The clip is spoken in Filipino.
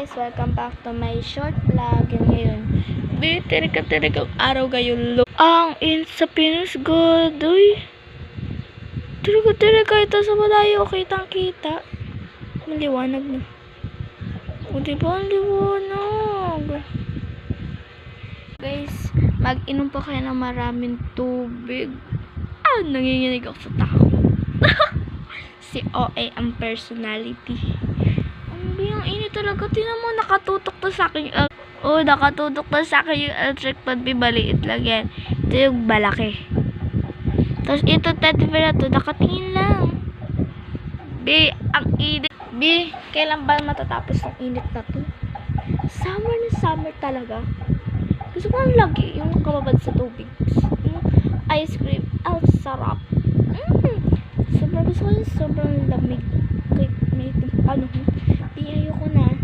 guys! Welcome back to my short vlog. Yan ngayon. Tirik-tirik ang araw ngayon. Ang sa Pinas God. Uy. Tirik-tirik kahit sa malayo. Kitang-kita. Maliwanag na. O diba ang liwanag? Guys, mag-inom pa kayo ng maraming tubig. Nanginginig ako sa tao. Si OA ang personality. Ang init talaga. Tinan mo, nakatutok na sa akin. Nakatutok na sa akin yung electric fan. Maliit lang yan. Ito yung malaki. Tapos ito, 30 na to. Nakatingin lang. Ang init. Kailan ba matatapos ang init na to? Summer na summer talaga. Gusto ko lang lagi yung kababad sa tubig. Yung ice cream. Ang sarap. Sobrang gusto ko yung sobrang lamig. Kahit may panahon. Ayoko na.